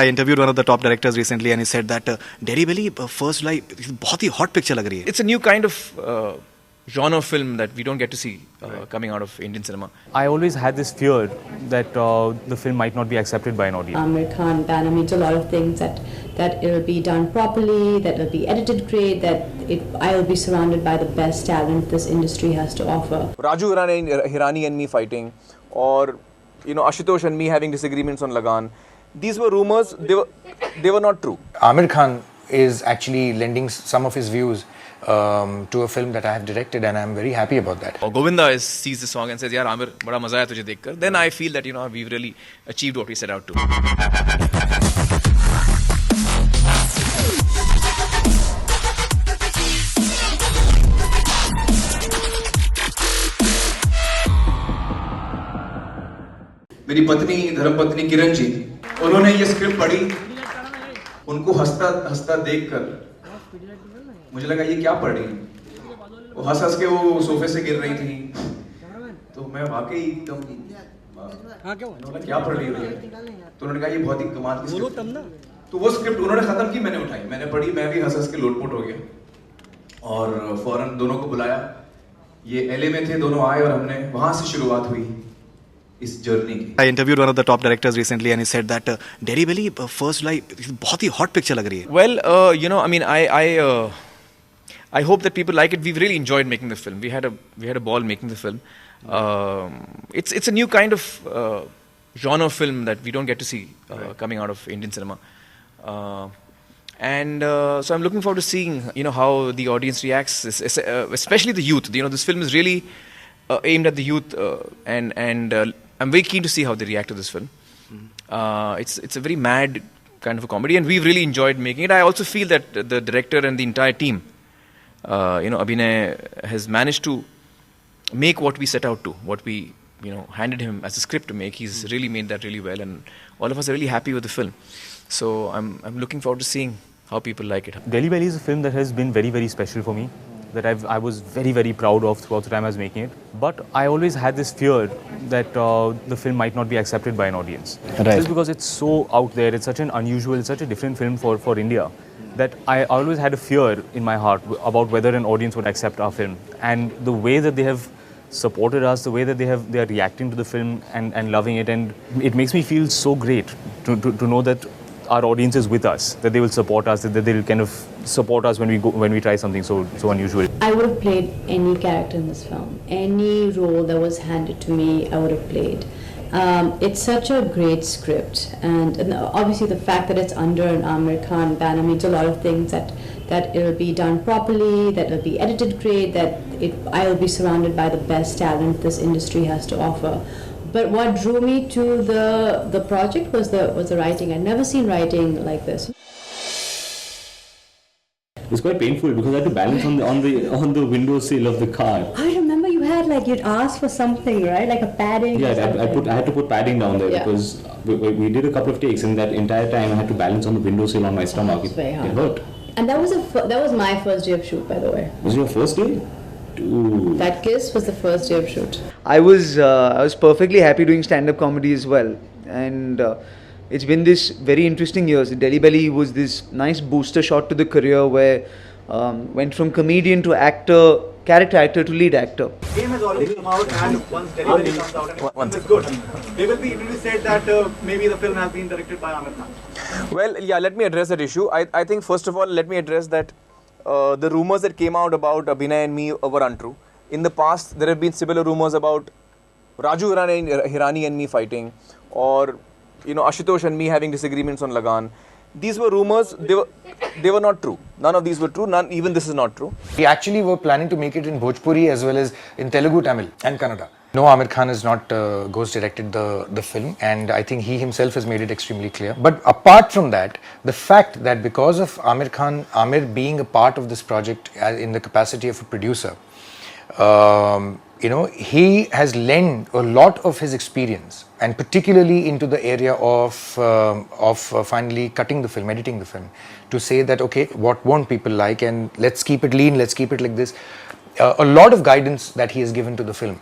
I interviewed one of the top directors recently, and he said that Delhi Belly first like बहुत ही hot picture लग रही है. It's a new kind of genre film that we don't get to see coming out of Indian cinema. I always had this fear that the film might not be accepted by an audience. Amir Khan banner means a lot of things, that it will be done properly, that it will be edited great, that I will be surrounded by the best talent this industry has to offer. Raju Hirani and me fighting, or Ashutosh and me having disagreements on Lagan. These were rumors. They were not true. Amir Khan is actually lending some of his views to a film that I have directed, and I'm very happy about that. Or Govinda sees the song and says, "Yaar Amir, bada maza aaya tujhe dekhkar." Then I feel that we've really achieved what we set out to. मेरी पत्नी धर्मपत्नी किरण जी, उन्होंने ये script पढ़ी, उनको हंसता हंसता देखकर मुझे लगा ये क्या पढ़ रही है। वो हंस हंस के वो सोफे से गिर रही थी, तो मैं वाकई एकदम क्या पढ़ रही है। तो उन्होंने कहा ये बहुत ही कमाल की स्क्रिप्ट है। तो वो स्क्रिप्ट उन्होंने खत्म की, मैंने उठाई, मैंने पढ़ी, मैं भी हंस हंस के लोटपोट हो गया और फौरन दोनों को बुलाया। ये एलए में थे, दोनों आए और हमने वहां से शुरुआत हुई इस जर्नी की। I interviewed one of the top directors recently, and he said that Delhi Belly first like बहुत ही hot picture लग रही है. Well, I mean, I hope that people like it. We've really enjoyed making the film. We had a ball making the film. It's a new kind of genre film that we don't get to see coming out of Indian cinema. And so I'm looking forward to seeing how the audience reacts, especially the youth. This film is really aimed at the youth, and I'm very keen to see how they react to this film. It's a very mad kind of a comedy, and we've really enjoyed making it. I also feel that the director and the entire team, Abhinay, has managed to make what we set out to, what we handed him as a script to make. He's really made that really well, and all of us are really happy with the film. So I'm looking forward to seeing how people like it. Delhi Belly is a film that has been very, very special for me, that I was very, very proud of throughout the time I was making it. But I always had this fear that the film might not be accepted by an audience. Right. Just because it's so out there, it's such an unusual, it's such a different film for India, that I always had a fear in my heart about whether an audience would accept our film. And the way that they have supported us, the way that they are reacting to the film and loving it, and it makes me feel so great to know that our audience is with us, that they will support us, that they'll kind of support us when we try something so unusual. I would have played any character in this film. Any role that was handed to me, I would have played. It's such a great script, and obviously the fact that it's under an Amir Khan banner means a lot of things, that it will be done properly, that it will be edited great, that I will be surrounded by the best talent this industry has to offer. But what drew me to the project was the writing. I'd never seen writing like this. It's quite painful because I had to balance on the windowsill of the car. I remember you'd asked for something, right? Like a padding. Yeah, I had to put padding down there because we did a couple of takes, and that entire time I had to balance on the windowsill on my stomach. It hurt. And that was my first day of shoot, by the way. Was it your first day? Ooh. That kiss was the first day of shoot. I was perfectly happy doing stand-up comedy as well, and it's been this very interesting years. Delhi Belly was this nice booster shot to the career where went from comedian to actor, character actor to lead actor. Game has already come out, and once Delhi Belly comes out, and it's good. They will be. It will be said that maybe the film has been directed by Amir Khan. Well, yeah, let me address that issue. I think first of all, let me address that the rumors that came out about Abhinay and me were untrue. In the past, there have been similar rumors about Raju Hirani and me fighting, or Ashutosh and me having disagreements on Lagan. These were rumors. They were not true. None of these were true. Even this is not true. We actually were planning to make it in Bhojpuri as well as in Telugu, Tamil and Kannada. No, Amir Khan has not ghost directed the film, and I think he himself has made it extremely clear. But apart from that, the fact that because of Amir being a part of this project in the capacity of a producer, he has lent a lot of his experience, and particularly into the area of finally cutting the film, editing the film, to say that okay, what won't people like, and let's keep it lean, let's keep it like this. A lot of guidance that he has given to the film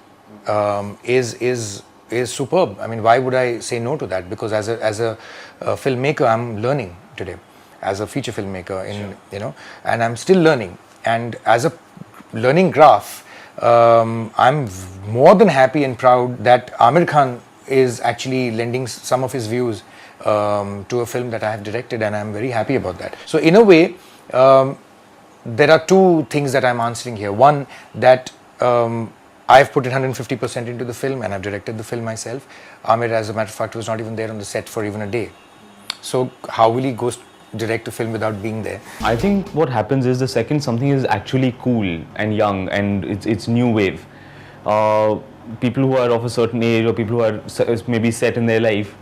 is is superb. I mean, why would I say no to that? Because as a filmmaker, I'm learning today, as a feature filmmaker, and I'm still learning. And as a learning graph, I'm more than happy and proud that Aamir Khan is actually lending some of his views to a film that I have directed, and I'm very happy about that. So in a way, there are two things that I'm answering here. One, that I've put in 150% into the film, and I've directed the film myself. Aamir, as a matter of fact, was not even there on the set for even a day. So how will he go direct a film without being there? I think what happens is the second something is actually cool and young and it's new wave. People who are of a certain age or people who are maybe set in their life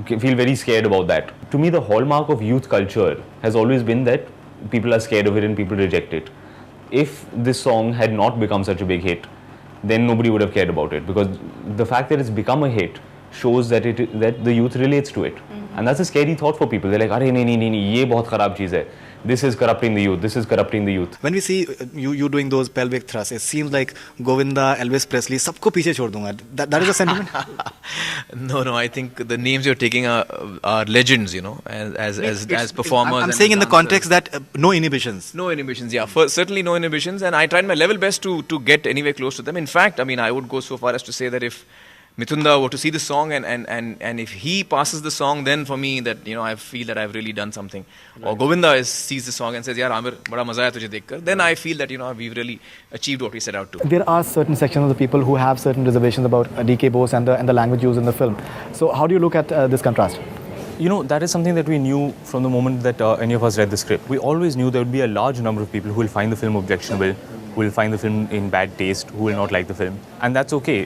feel very scared about that. To me, the hallmark of youth culture has always been that people are scared of it and people reject it. If this song had not become such a big hit, then nobody would have cared about it, because the fact that it's become a hit shows that that the youth relates to it. And that's a scary thought for people. They're like, "Arey, nahi, ye bahut kharab cheez hai. This is corrupting the youth. This is corrupting the youth." When we see you doing those pelvic thrusts, it seems like Govinda, Elvis Presley, sabko piche chhod dunga. That is a sentiment. No, I think the names you're taking are legends, as performers. I'm saying in the context that no inhibitions. No inhibitions, yeah. Certainly no inhibitions, and I tried my level best to get anywhere close to them. In fact, I mean, I would go so far as to say that if Mithunda were to see the song and if he passes the song, then for me that I feel that I've really done something. Right. Or Govinda sees the song and says, "Yaar Aamir, bada maza aaya tujhe dekhkar." Then I feel that we've really achieved what we set out to. There are certain sections of the people who have certain reservations about DK Bose and the language used in the film. So how do you look at this contrast? That is something that we knew from the moment that any of us read the script. We always knew there would be a large number of people who will find the film objectionable, who will find the film in bad taste, who will not like the film. And that's okay.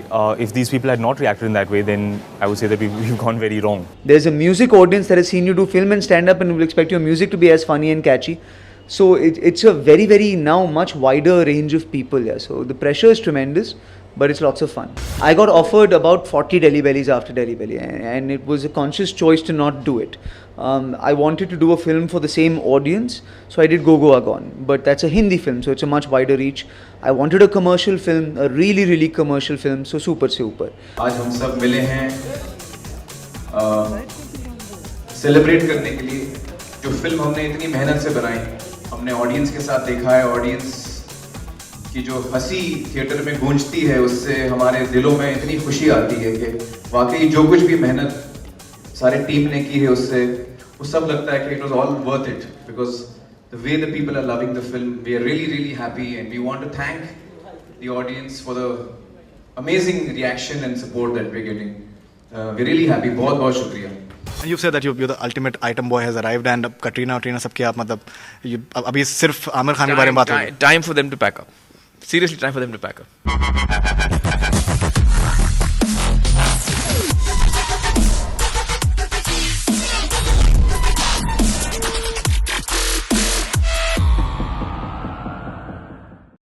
If these people had not reacted in that way, then I would say that we've gone very wrong. There's a music audience that has seen you do film and stand-up and will expect your music to be as funny and catchy. So it's a very, very now much wider range of people. Yeah. So the pressure is tremendous, but it's lots of fun. I got offered about 40 Delhi Bellies after Delhi Belly, and it was a conscious choice to not do it. I wanted to do a film for the same audience, so I did Go Goa Gone. But that's a Hindi film, so it's a much wider reach. I wanted a commercial film, a really, really commercial film, so super. आज हम सब मिले हैं celebrate करने के लिए जो film हमने इतनी मेहनत से बनाई, हमने ऑडियंस के साथ देखा है, ऑडियंस की जो हंसी थिएटर में गूंजती है उससे हमारे दिलों में इतनी खुशी आती है कि वाकई जो कुछ भी मेहनत सारी टीम ने की है उससे वो सब लगता है कि it was all worth it, because the way the people are loving the film, we are really, really happy, and we want to thank the audience for the amazing reaction and support that we're getting. We're really happy. बहुत शुक्रिया. You've said that you're the ultimate item boy has arrived, and Katrina सबके आप मतलब अभी सिर्फ आमिर खान के बारे में बात हो रही है. Time for them to pack up. Seriously, time for them to pack up.